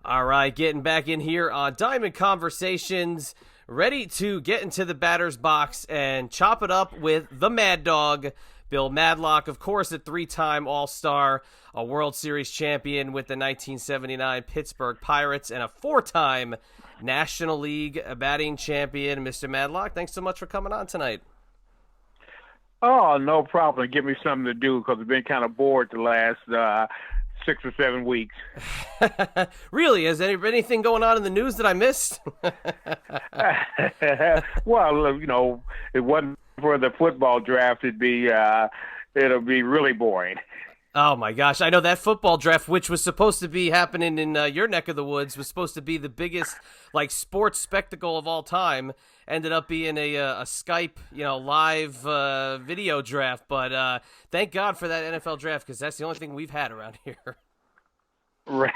All right, getting back in here on Diamond Conversations, ready to get into the batter's box and chop it up with the Mad Dog, Bill Madlock, of course, a three-time All-Star, a World Series champion with the 1979 Pittsburgh Pirates, and a four-time National League batting champion. Mr. Madlock, thanks so much for coming on tonight. Oh, no problem. Give me something to do because I've been kind of bored the last 6 or 7 weeks. Really? Has there anything going on in the news that I missed? Well, it wasn't for the football draft. It'll be really boring. Oh my gosh, I know that football draft, which was supposed to be happening in your neck of the woods, was supposed to be the biggest sports spectacle of all time. Ended up being a Skype, live video draft. But thank God for that NFL draft, because that's the only thing we've had around here. Right.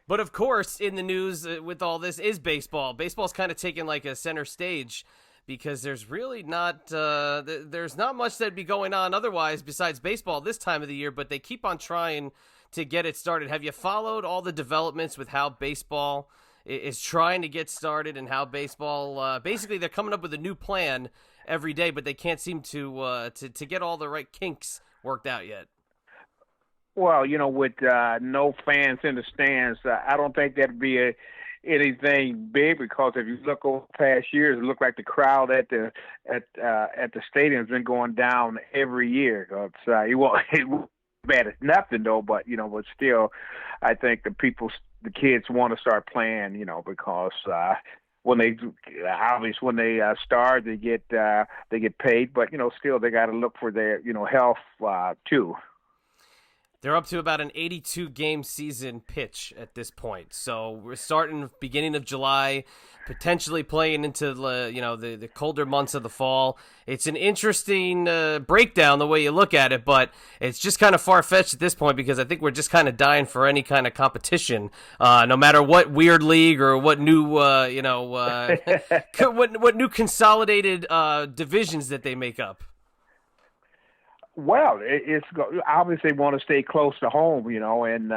But of course, in the news with all this is baseball. Baseball's kind of taken like a center stage, because there's really not there's not much that'd be going on otherwise besides baseball this time of the year, but they keep on trying to get it started. Have you followed all the developments with how baseball is trying to get started, and how baseball basically they're coming up with a new plan every day, but they can't seem to get all the right kinks worked out yet? Well, with no fans in the stands, I don't think that'd be anything big, because if you look over past years, it looked like the crowd at the stadium has been going down every year. It won't bad as nothing though, but but still, I think the kids want to start playing, because when they start, they get paid, but still they got to look for their health too. They're up to about an 82-game season pitch at this point. So we're starting beginning of July, potentially playing into the colder months of the fall. It's an interesting breakdown the way you look at it, but it's just kind of far-fetched at this point, because I think we're just kind of dying for any kind of competition, no matter what weird league or what new what new consolidated divisions that they make up. Well, it's obviously want to stay close to home, and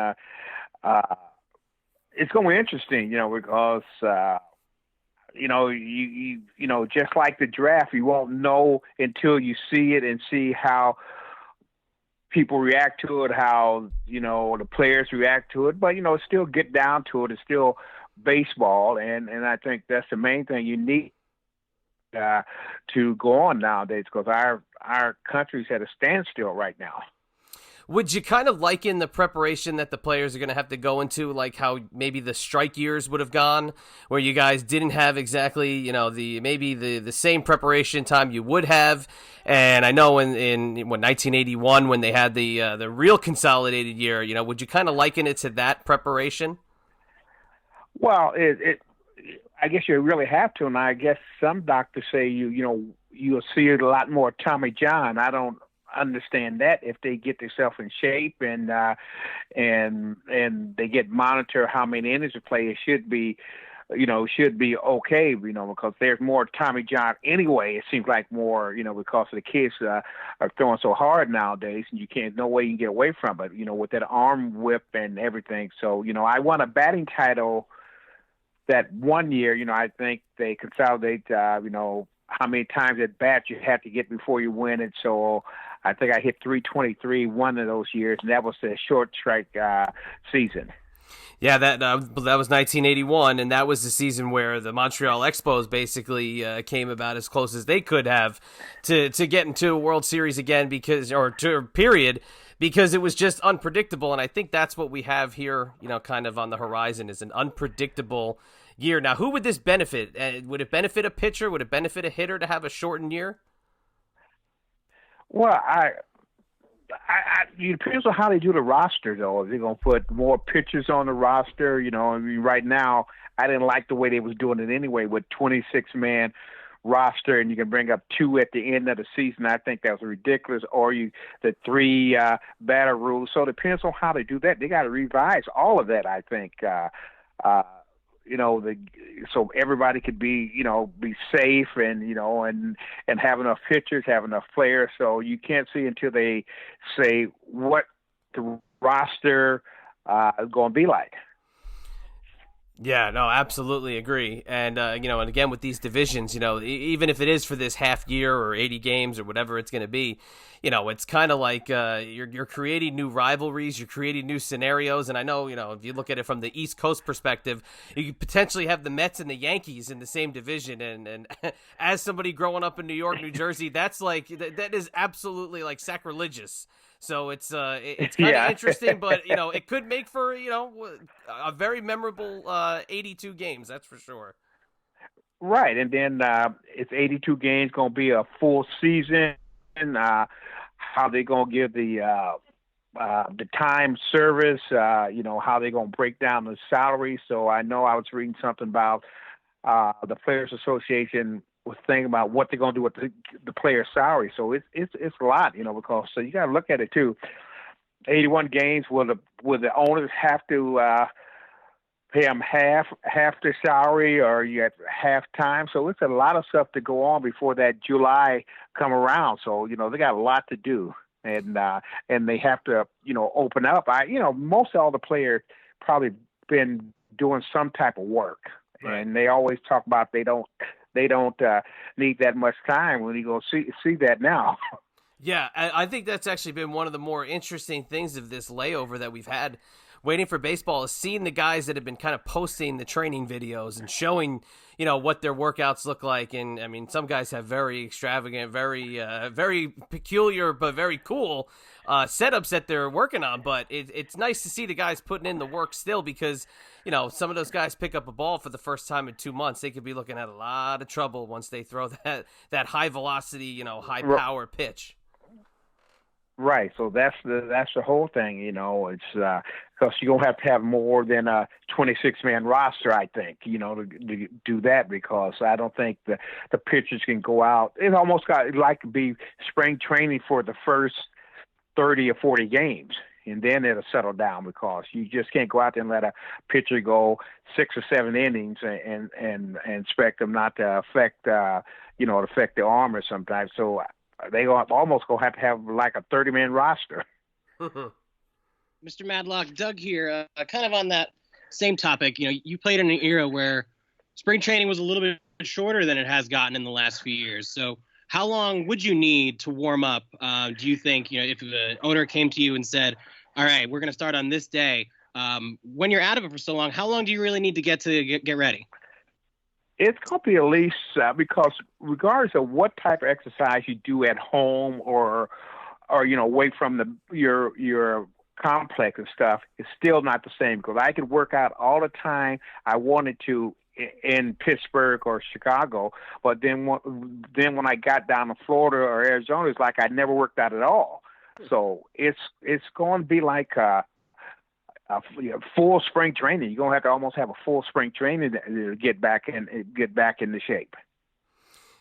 it's going to be interesting, because just like the draft, you won't know until you see it and see how people react to it, how the players react to it. But still get down to it. It's still baseball, and I think that's the main thing you need to go on nowadays, because our country's at a standstill right now. Would you kind of liken the preparation that the players are going to have to go into, like how maybe the strike years would have gone, where you guys didn't have exactly, the same preparation time you would have? And I know in 1981, when they had the real consolidated year, would you kind of liken it to that preparation? Well, I guess you really have to, and I guess some doctors say you'll see it a lot more Tommy John. I don't understand that. If they get themselves in shape and they get monitor how many innings they play, it should be okay, because there's more Tommy John anyway. It seems like more, because of the kids are throwing so hard nowadays, and you can't, no way you can get away from it, with that arm whip and everything. So, I won a batting title that one year. I think they consolidate, how many times at bat you have to get before you win it. So I think I hit 323 one of those years, and that was the short strike season. Yeah, that was 1981, and that was the season where the Montreal Expos basically came about as close as they could have to get into a World Series again, because it was just unpredictable. And I think that's what we have here, kind of on the horizon, is an unpredictable year. Now, who would this benefit? Would it benefit a pitcher? Would it benefit a hitter to have a shortened year? Well, it depends on how they do the roster, though. If they're going to put more pitchers on the roster, right now, I didn't like the way they was doing it anyway, with 26-man roster, and you can bring up 2 at the end of the season. I think that was ridiculous. Or the 3 batter rule. So it depends on how they do that. They got to revise all of that, I think. So everybody could be safe, and have enough pitchers, have enough players. So you can't see until they say what the roster is going to be like. Yeah, no, absolutely agree. And, and again, with these divisions, even if it is for this half year or 80 games or whatever it's going to be, it's kind of like you're creating new rivalries, you're creating new scenarios. And I know, if you look at it from the East Coast perspective, you could potentially have the Mets and the Yankees in the same division. And as somebody growing up in New York, New Jersey, that's like, that is absolutely like sacrilegious. So it's kind of interesting, but it could make for a very memorable 82 games. That's for sure. Right, and then it's 82 games, going to be a full season. How they going to give the time service? How they going to break down the salary? So I know I was reading something about the Players Association was thinking about what they're going to do with the player's salary. So it's a lot, because so you got to look at it too. 81 games, will the owners have to pay them half their salary, or you have half time? So it's a lot of stuff to go on before that July come around. So they got a lot to do, and they have to open up. Most all the players probably been doing some type of work, right. And they always talk about they don't need that much time. When you go see that now. Yeah, I think that's actually been one of the more interesting things of this layover that we've had waiting for baseball, is seeing the guys that have been kind of posting the training videos and showing, what their workouts look like. And I mean, some guys have very extravagant, very peculiar, but very cool setups that they're working on. But it's nice to see the guys putting in the work still, because, some of those guys pick up a ball for the first time in 2 months. They could be looking at a lot of trouble once they throw that high velocity, high power pitch. Right, so that's the whole thing, It's because you're gonna have to have more than a 26-man roster, I think, to do that, because I don't think the pitchers can go out. It almost got like to be spring training for the first 30 or 40 games, and then it'll settle down, because you just can't go out there and let a pitcher go 6 or 7 innings and expect them not to affect affect the arm or sometimes. So they almost going to have like a 30-man roster. Mr. Madlock, Doug here, kind of on that same topic. You played in an era where spring training was a little bit shorter than it has gotten in the last few years. So how long would you need to warm up? Do you think, if the owner came to you and said, all right, we're going to start on this day, when you're out of it for so long, how long do you really need to get ready? It's going to be at least because regardless of what type of exercise you do at home or away from your complex and stuff, it's still not the same, because I could work out all the time I wanted to in Pittsburgh or Chicago, but then when I got down to Florida or Arizona, it's like I never worked out at all. So it's going to be like a full spring training. You're gonna have to almost have a full spring training to get back into shape.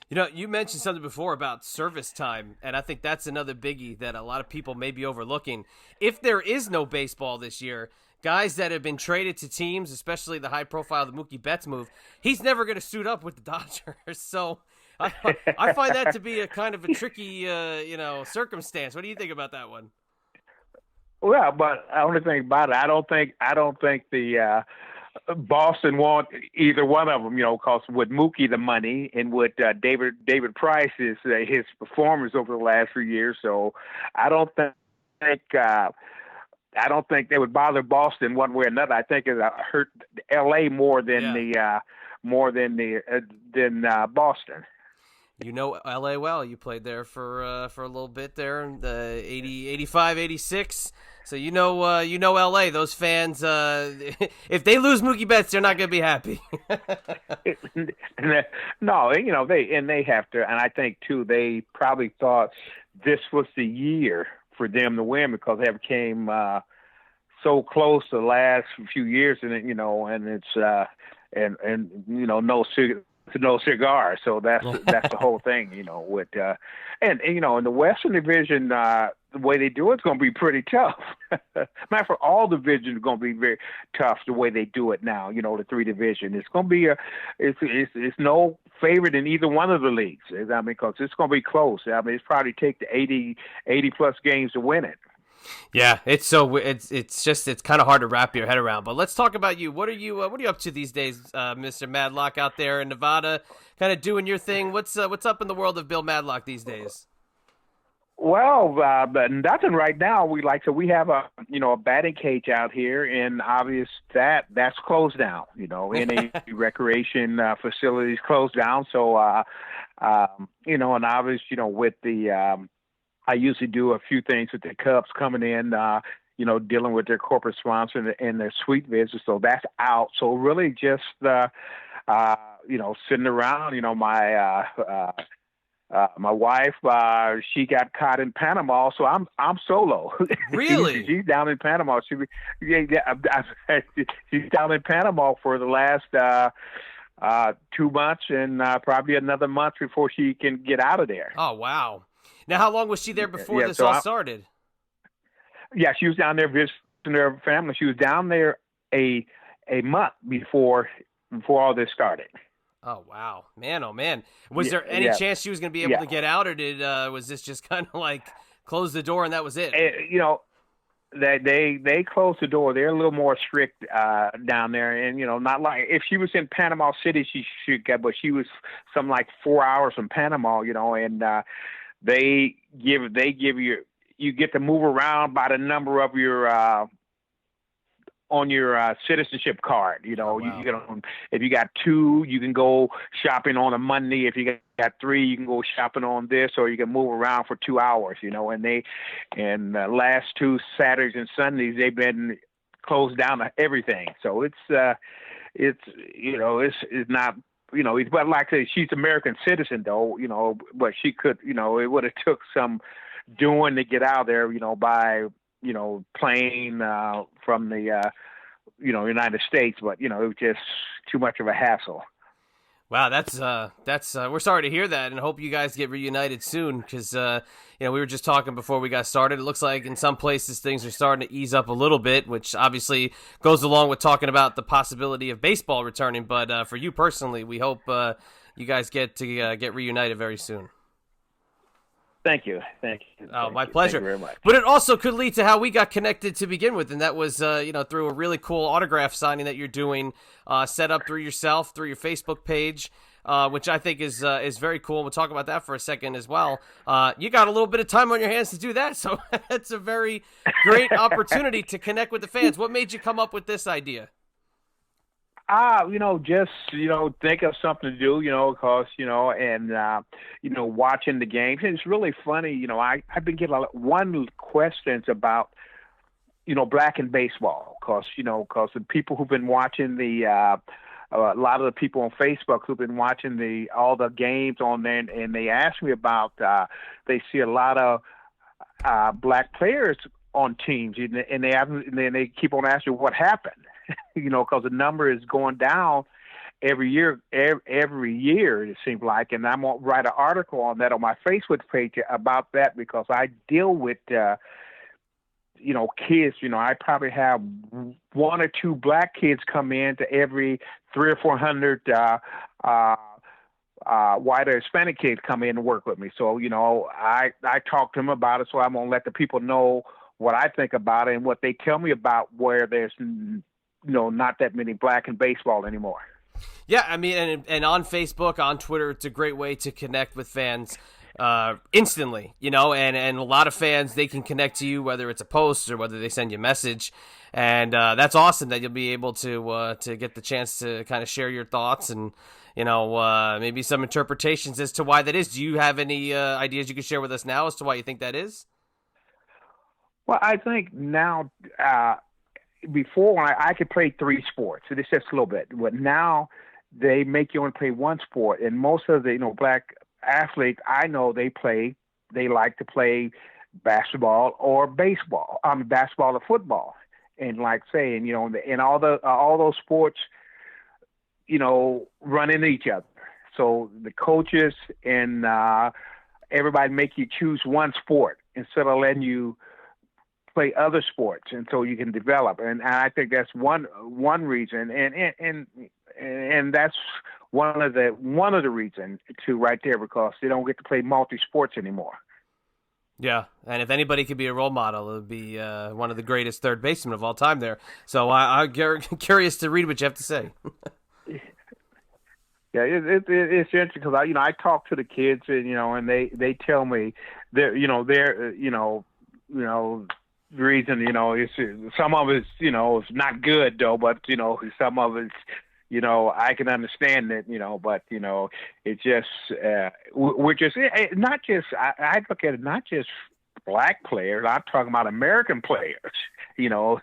You mentioned something before about service time, and I think that's another biggie that a lot of people may be overlooking. If there is no baseball this year, guys that have been traded to teams, especially the high profile, the Mookie Betts move, he's never going to suit up with the Dodgers. So I find that to be a kind of a tricky, circumstance. What do you think about that one? Well, but the only thing about it, I don't think the Boston want either one of them, because with Mookie the money and with David Price is his performance over the last few years. So I don't think they would bother Boston one way or another. I think it hurt L.A. more than Boston. LA well. You played there for a little bit there in the 80, 85, 86. So LA. Those fans, if they lose Mookie Betts, they're not going to be happy. No, they have to, and I think too they probably thought this was the year for them to win, because they came so close the last few years, and it's no cigar. So that's the whole thing, with and in the Western Division, the way they do it's going to be pretty tough. Matter for all divisions, going to be very tough the way they do it now. The 3 division. It's going to be it's no favorite in either one of the leagues. I mean, because it's going to be close. I mean, it's probably take the 80 plus games to win it. Yeah, it's it's kind of hard to wrap your head around. But let's talk about you. What are you up to these days, Mr. Madlock, out there in Nevada, kind of doing your thing? What's up in the world of Bill Madlock these days? Well, but nothing right now. We have a batting cage out here, and obvious that's closed down. Any recreation facilities closed down. So, and obvious, with the I usually do a few things with the Cubs coming in. Dealing with their corporate sponsor and their suite visits. So that's out. So really just sitting around. My wife, she got caught in Panama, so I'm solo. Really? She's down in Panama. She's down in Panama for the last 2 months, and probably another month before she can get out of there. Oh wow! Now, how long was she there before this all started? Yeah, she was down there visiting her family. She was down there a month before all this started. Oh wow, man! Oh man, was there any chance she was going to be able to get out, or was this just kind of like close the door and that was it? They closed the door. They're a little more strict down there, and not like if she was in Panama City, she should get, but she was some like 4 hours from Panama, and they give you get to move around by the number of your on your citizenship card. Wow. If you got 2, you can go shopping on a Monday. If you got 3, you can go shopping on this, or you can move around for 2 hours. And last 2 Saturdays and Sundays they've been closed down to everything. So it's not. But like I say, she's American citizen though. But she could. It would have took some doing to get out of there. By plane from the United States, but it was just too much of a hassle. Wow, that's we're sorry to hear that, and hope you guys get reunited soon. Because we were just talking before we got started. It looks like in some places things are starting to ease up a little bit, which obviously goes along with talking about the possibility of baseball returning. But for you personally, we hope you guys get to get reunited very soon. Thank you. Oh, my pleasure. Thank you very much. But it also could lead to how we got connected to begin with, and that was, through a really cool autograph signing that you're doing, set up through yourself, through your Facebook page, which I think is very cool. We'll talk about that for a second as well. You got a little bit of time on your hands to do that, so it's a very great opportunity to connect with the fans. What made you come up with this idea? Just, think of something to do, cause, and, watching the games. And it's really funny, I've been getting one questions about, black and baseball, cause the people who've been watching a lot of the people on Facebook who've been watching all the games on there, and they ask me about, they see a lot of, black players on teams, and they keep on asking what happened. Because the number is going down every year, it seems like. And I'm going to write an article on that on my Facebook page about that, because I deal with, kids. I probably have 1 or 2 black kids come in to every 300 or 400 white or Hispanic kids come in and work with me. So, I talk to them about it. So I'm going to let the people know what I think about it and what they tell me about where there's not that many black in baseball anymore. Yeah, I mean, and on Facebook, on Twitter, it's a great way to connect with fans instantly, and a lot of fans, they can connect to you, whether it's a post or whether they send you a message. And that's awesome that you'll be able to get the chance to kind of share your thoughts and, maybe some interpretations as to why that is. Do you have any ideas you can share with us now as to why you think that is? Well, I think now, before when I could play 3 sports, so it's just a little bit, but now they make you only play 1 sport, and most of the black athletes I know they like to play basketball or baseball, basketball or football, and like saying and all those sports run into each other. So the coaches and everybody make you choose 1 sport instead of letting you play other sports, and so you can develop. And I think that's one reason, and that's one of the reasons too, right there, because they don't get to play multi sports anymore. Yeah, and if anybody could be a role model, it would be one of the greatest third basemen of all time there. So I'm curious to read what you have to say. Yeah, it's interesting because I talk to the kids and they tell me they're the reason it's some of it's it's not good though, but some of it's I can understand it, but it's just we're just not just I look at it not just black players. I'm talking about American players. Not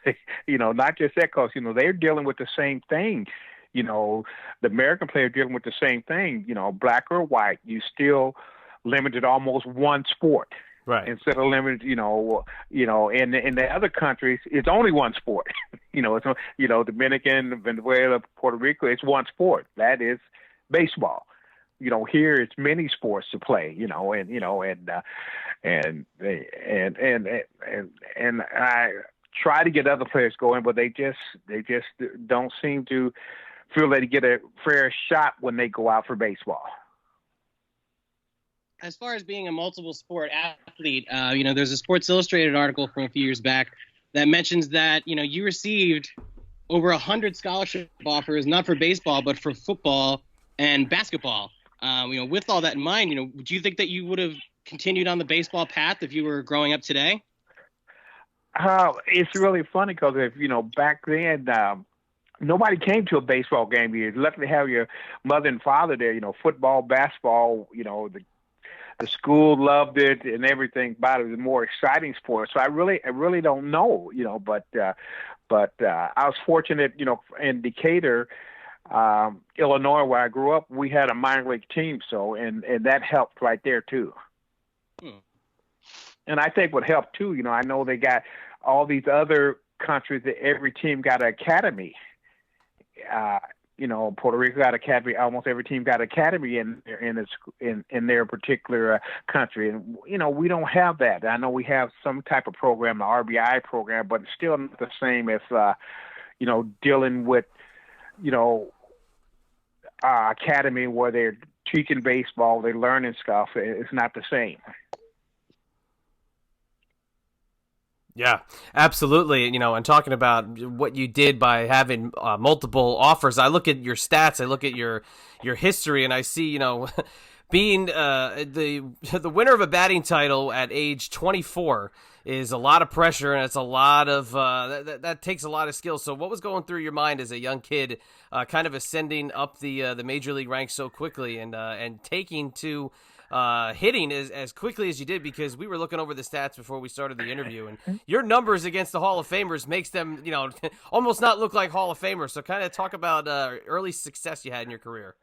just that because they're dealing with the same thing. The American player dealing with the same thing. Black or white, you still limited almost one sport. Right. Instead of limited, in the other countries, it's only one sport. It's Dominican, Venezuela, Puerto Rico, it's one sport. That is baseball. Here it's many sports to play. And I try to get other players going, but they just don't seem to feel they get a fair shot when they go out for baseball. As far as being a multiple sport athlete, there's a Sports Illustrated article from a few years back that mentions that, you received over 100 scholarship offers, not for baseball, but for football and basketball. With all that in mind, do you think that you would have continued on the baseball path if you were growing up today? It's really funny because back then, nobody came to a baseball game. You're lucky to have your mother and father there, football, basketball, the school loved it and everything about it. It was a more exciting sport. So I really don't know, but I was fortunate, in Decatur, Illinois, where I grew up, we had a minor league team. So, and that helped right there too. And I think what helped too, I know they got all these other countries that every team got an academy. Puerto Rico got academy. Almost every team got academy in their particular country, and we don't have that. I know we have some type of program, the RBI program, but it's still not the same as dealing with academy where they're teaching baseball, they're learning stuff. It's not the same. Yeah, absolutely. And talking about what you did by having multiple offers, I look at your stats, I look at your history, and I see, being the winner of a batting title at age 24 is a lot of pressure, and it's a lot of that takes a lot of skill. So what was going through your mind as a young kid, kind of ascending up the major league ranks so quickly and taking to hitting as quickly as you did? Because we were looking over the stats before we started the interview, and your numbers against the Hall of Famers makes them, almost not look like Hall of Famers. So kind of talk about early success you had in your career.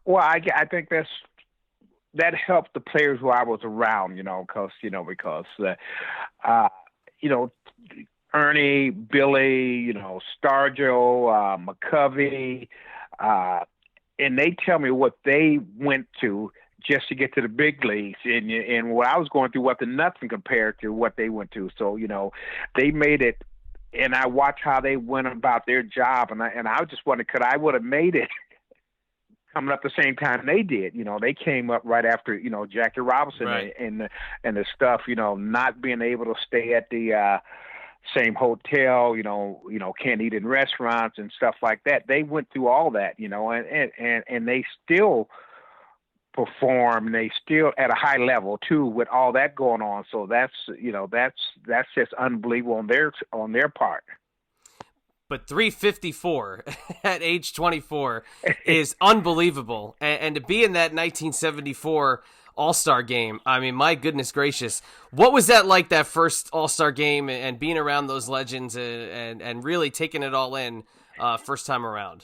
Well, I think that helped the players who I was around, because Ernie, Billy, Stargell, McCovey, and they tell me what they went to just to get to the big leagues, and what I was going through wasn't nothing compared to what they went to. So they made it, and I watched how they went about their job, and I just wondered, could I would have made it coming up the same time they did? They came up right after Jackie Robinson, right, and the stuff, not being able to stay at the same hotel, can't eat in restaurants and stuff like that. They went through all that, and they still perform, and they still at a high level too with all that going on. So that's just unbelievable on their part. But 354 at age 24 is unbelievable. And to be in that 1974 All-Star game, I mean, my goodness gracious. What was that like, that first All-Star game, and being around those legends and really taking it all in first time around?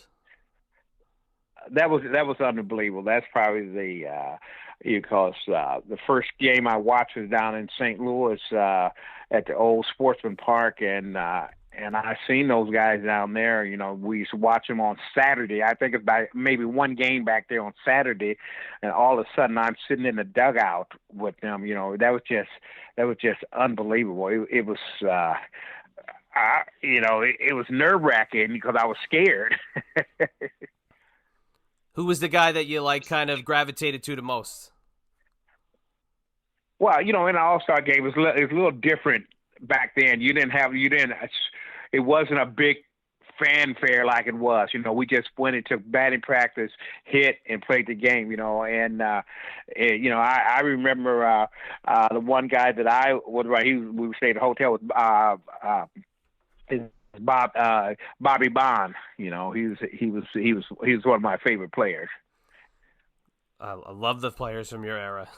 That was unbelievable. That's probably because the first game I watched was down in St. Louis at the old Sportsman Park, and I seen those guys down there. We used to watch them on Saturday. I think about maybe one game back there on Saturday, and all of a sudden I'm sitting in the dugout with them. That was just unbelievable. It was, it was nerve wracking because I was scared. Who was the guy that you kind of gravitated to the most? Well, in an All-Star game, it was a little different back then. It wasn't a big fanfare like it was. We just went into batting practice, hit, and played the game. I remember the one guy that I was right. We stayed at the hotel with Bobby Bond. He was one of my favorite players. I love the players from your era.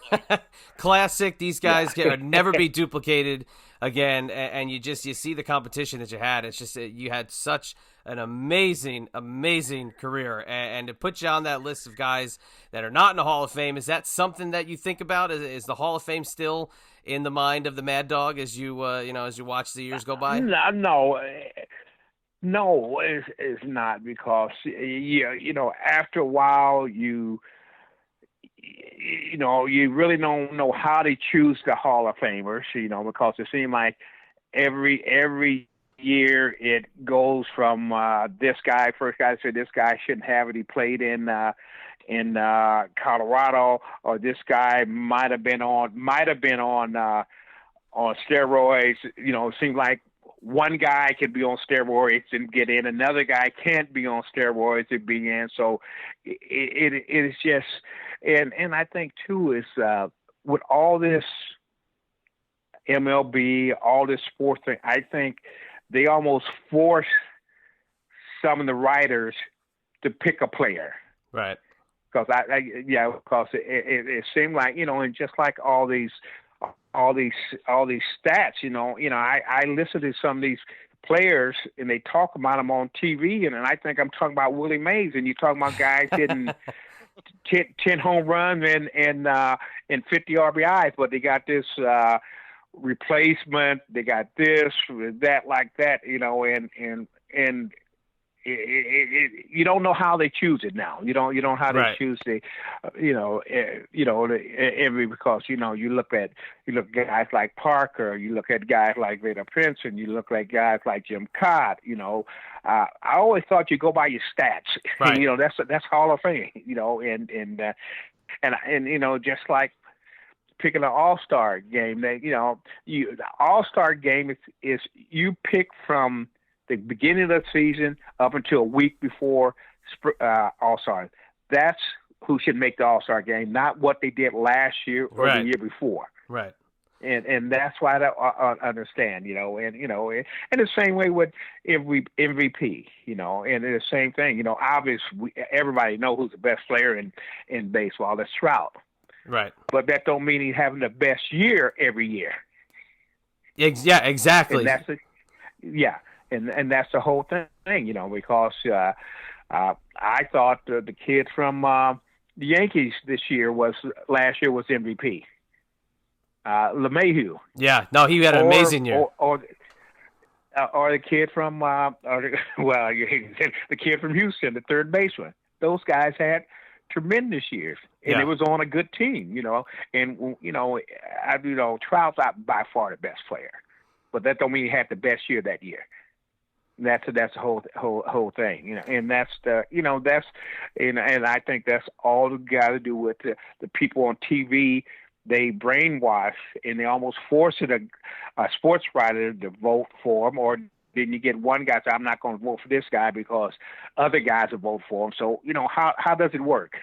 Classic. These guys can never be duplicated again. And you see the competition that you had. It's just you had such an amazing, amazing career. And to put you on that list of guys that are not in the Hall of Fame, is that something that you think about? Is the Hall of Fame still in the mind of the Mad Dog as you as you watch the years go by? No, it's not, because after a while you really don't know how to choose the Hall of Famers, because it seems like every year it goes from this guy, first guy said this guy shouldn't have it. He played in Colorado, or this guy might have been on steroids. It seems like one guy could be on steroids and get in, another guy can't be on steroids and be in. So it is just, and I think too is with all this MLB, all this sports thing, I think they almost force some of the writers to pick a player, right? Because because it seemed like and just like all these stats, I listen to some of these players and they talk about them on TV, and I think I'm talking about Willie Mays, and you're talking about guys hitting 10 home runs and 50 RBIs, but they got this replacement, they got this, that, like that, and you don't know how they choose it now. You don't know how they choose the, because you look at guys like Parker, you look at guys like Vader Princeton, you look at guys like Jim Cott. I always thought you go by your stats. Right. That's Hall of Fame. And just like picking an All-Star game, the All-Star game is you pick from the beginning of the season up until a week before All-Star. That's who should make the All-Star game, not what they did last year or the year before. Right. And that's why I understand, and the same way with MVP, and the same thing, obviously everybody knows who's the best player in baseball. That's Trout. Right. But that don't mean he's having the best year every year. Yeah, exactly. And that's the whole thing, because I thought the kid from the Yankees last year was MVP. LeMahieu. Yeah, no, he had an amazing year. Or the kid from the kid from Houston, the third baseman. Those guys had tremendous years, and it was on a good team, And Trout's not by far the best player, but that don't mean he had the best year that year. That's the whole thing, and that's and I think that's all we got to do with the people on TV. They brainwash and they almost force a sports writer to vote for them, or then you get one guy say, I'm not going to vote for this guy because other guys will vote for him. So how does it work?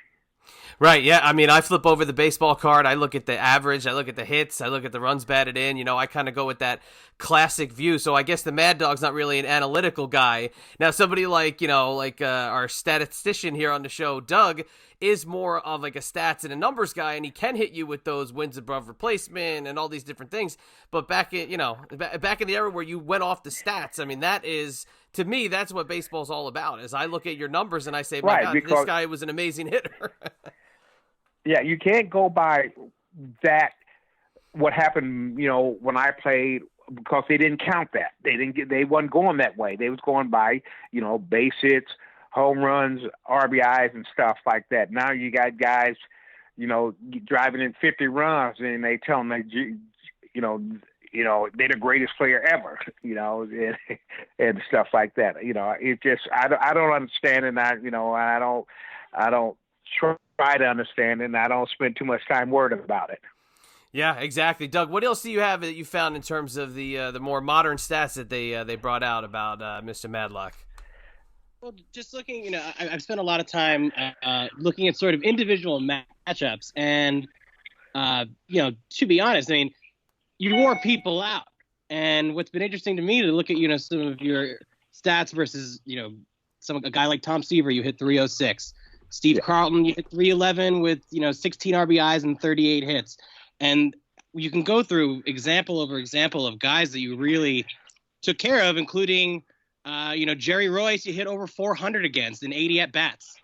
Right, yeah. I mean, I flip over the baseball card. I look at the average. I look at the hits. I look at the runs batted in. I kind of go with that classic view. So I guess the Mad Dog's not really an analytical guy. Now, somebody like our statistician here on the show, Doug, is more of like a stats and a numbers guy, and he can hit you with those wins above replacement and all these different things. But back in the era where you went off the stats, I mean, that is, to me, that's what baseball's all about. Is I look at your numbers and I say, my God, this guy was an amazing hitter. Yeah, you can't go by that. What happened, when I played, because they didn't count that. They wasn't going that way. They was going by, base hits, home runs, RBIs, and stuff like that. Now you got guys, driving in 50 runs, and they tell them they're the greatest player ever, and stuff like that. It just I don't understand, and I don't try to understand, and I don't spend too much time worried about it. Yeah, exactly. Doug, what else do you have that you found in terms of the more modern stats that they brought out about Mr. Madlock? Well, just looking, I've spent a lot of time looking at sort of individual matchups, and to be honest, I mean, you wore people out. And what's been interesting to me to look at, some of your stats versus, a guy like Tom Seaver, you hit 306. Steve Carlton, you hit 311 with, 16 RBIs and 38 hits. And you can go through example over example of guys that you really took care of, including, Jerry Royce, you hit over 400 against in 80 at-bats.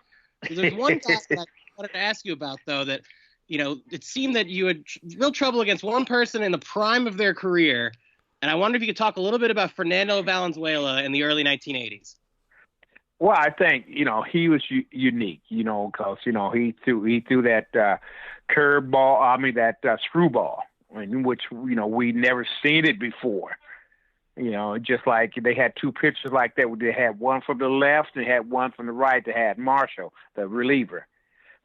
So there's one guy that I wanted to ask you about, though, that, it seemed that you had real trouble against one person in the prime of their career. And I wonder if you could talk a little bit about Fernando Valenzuela in the early 1980s. Well, I think he was unique, because he threw that curveball. I mean that screwball, which we never seen it before. Just like they had two pitchers like that. They had one from the left and had one from the right. They had Marshall, the reliever.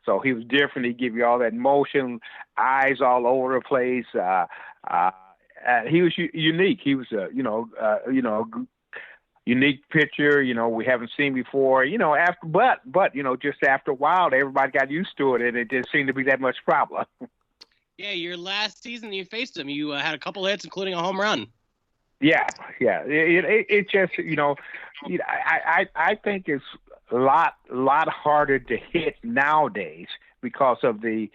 So he was different. He give you all that motion, eyes all over the place. He was unique. He was a unique pitcher. We haven't seen before. Just after a while, everybody got used to it, and it didn't seem to be that much problem. Yeah, your last season you faced him, you had a couple hits, including a home run. Yeah. It just I think it's a lot harder to hit nowadays because of you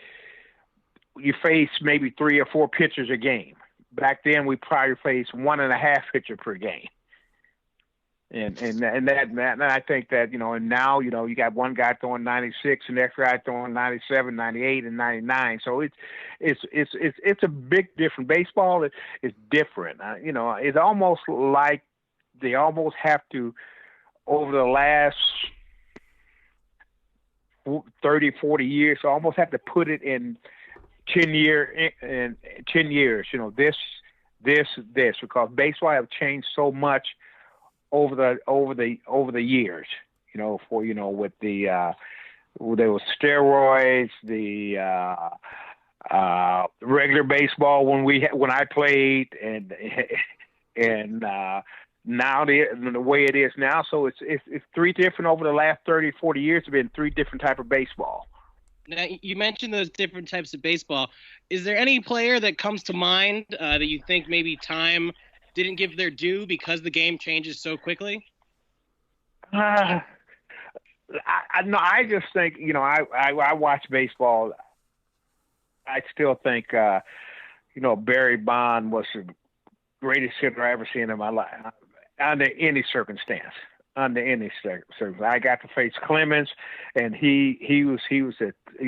face maybe 3 or 4 pitchers a game. Back then, we probably faced 1.5 pitcher per game, and I think that and now you got one guy throwing 96, and the next guy throwing 97, 98, and 99. So it's a big different. Baseball is different. It's almost like they almost have to, over the last 30, 40 years, almost have to put it in 10 years, this, because baseball have changed so much over the years, with there was steroids, the regular baseball when I played, and now the way it is now. So it's 3 different over the last 30, 40 years. Have been 3 different type of baseball. Now, you mentioned those different types of baseball. Is there any player that comes to mind that you think maybe time didn't give their due because the game changes so quickly? I just think, I watch baseball. I still think, Barry Bonds was the greatest hitter I ever seen in my life, under any circumstance. I got to face Clemens, and he was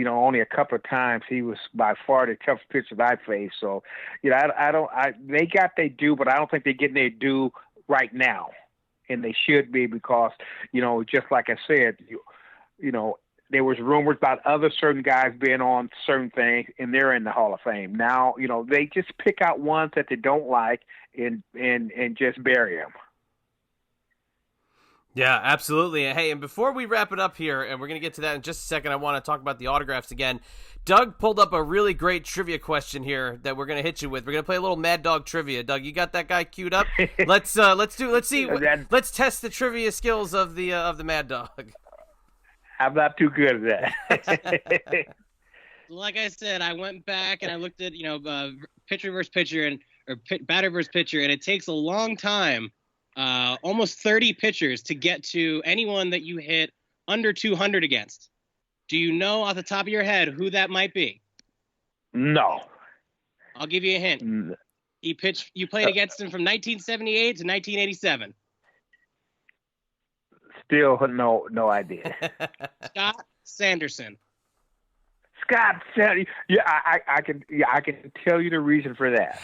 only a couple of times. He was by far the toughest pitcher I faced. So, they got their due, but I don't think they're getting their due right now, and they should be, because just like I said, there was rumors about other certain guys being on certain things, and they're in the Hall of Fame now. They just pick out ones that they don't like and just bury them. Yeah, absolutely. Hey, and before we wrap it up here, and we're going to get to that in just a second, I want to talk about the autographs again. Doug pulled up a really great trivia question here that we're going to hit you with. We're going to play a little Mad Dog trivia. Doug, you got that guy queued up? Let's test the trivia skills of the Mad Dog. I'm not too good at that. Like I said, I went back and I looked at pitcher versus pitcher or batter versus pitcher, and it takes a long time. Almost 30 pitchers to get to anyone that you hit under 200 against. Do you know off the top of your head who that might be? No. I'll give you a hint. No. You played against him from 1978 to 1987. Still no idea. Scott Sanderson. Scott Sanderson. Yeah, I can tell you the reason for that.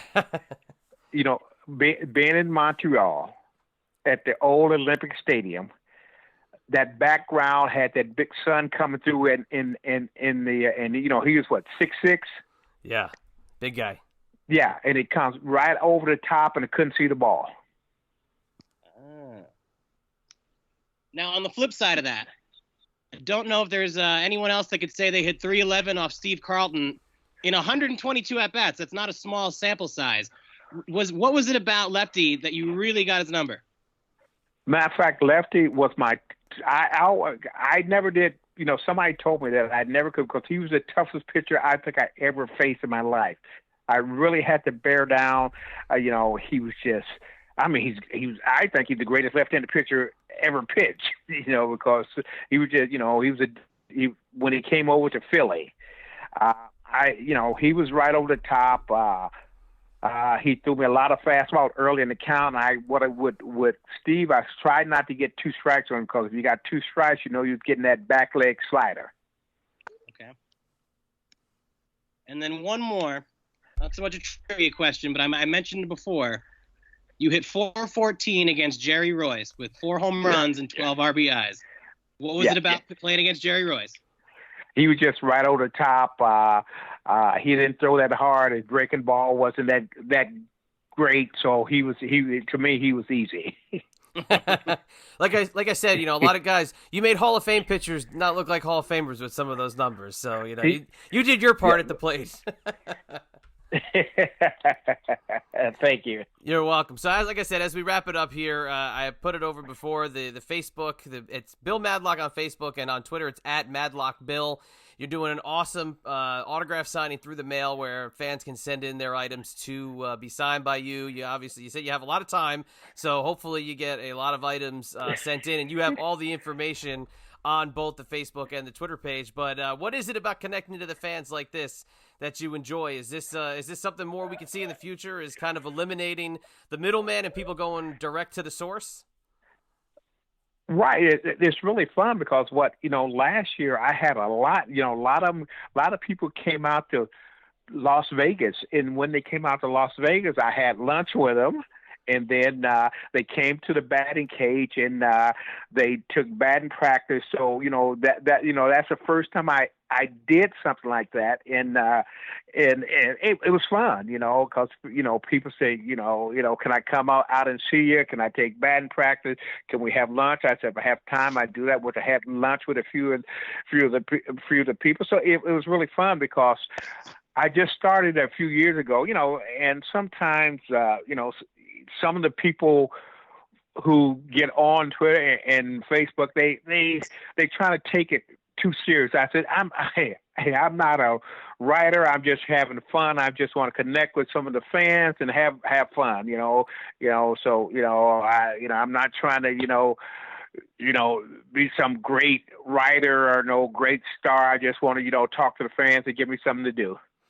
Being in Montreal at the old Olympic Stadium, that background had that big sun coming through, and he was what, 6'6"? Yeah, big guy. Yeah, and it comes right over the top, and I couldn't see the ball. Now, on the flip side of that, I don't know if there's anyone else that could say they hit 311 off Steve Carlton in 122 at bats, that's not a small sample size. What was it about Lefty that you really got his number? Matter of fact, Lefty was I never did. Somebody told me that I never could, because he was the toughest pitcher I think I ever faced in my life. I really had to bear down. He was just. I mean, I think he's the greatest left-handed pitcher ever pitched. Because he was just. When he came over to Philly, he was right over the top. He threw me a lot of fastballs early in the count. With Steve, I tried not to get 2 strikes on him, because if you got 2 strikes, you're getting that back leg slider. Okay. And then one more, not so much a trivia question, but I mentioned before, you hit .414 against Jerry Royce with 4 home runs and 12 RBIs. What was it about playing against Jerry Royce? He was just right over the top. He didn't throw that hard. His breaking ball wasn't that great. So to me, he was easy. Like I said, a lot of guys, you made Hall of Fame pitchers not look like Hall of Famers with some of those numbers. So, you did your part at the plate. Thank you. You're welcome. So, like I said, as we wrap it up here, I put it over before the Facebook. It's Bill Madlock on Facebook, and on Twitter it's @MadlockBill. You're doing an awesome autograph signing through the mail where fans can send in their items to be signed by you. You said you have a lot of time, so hopefully you get a lot of items sent in, and you have all the information on both the Facebook and the Twitter page. But what is it about connecting to the fans like this that you enjoy? Is this something more we can see in the future? Is kind of eliminating the middleman and people going direct to the source? Right. It's really fun, because last year I had a lot of people came out to Las Vegas, and when they came out to Las Vegas, I had lunch with them. And then they came to the batting cage, and they took batting practice. So that's the first time I did something like that, and it was fun, because people say, can I come out and see you? Can I take batting practice? Can we have lunch? I said, if I have time, I do that. I had lunch with a few of the people. So it was really fun, because I just started a few years ago, and sometimes some of the people who get on Twitter and Facebook, they try to take it too serious. I said, I'm not a writer. I'm just having fun. I just want to connect with some of the fans and have fun. So I'm not trying to be some great writer or no great star. I just want to talk to the fans and give me something to do.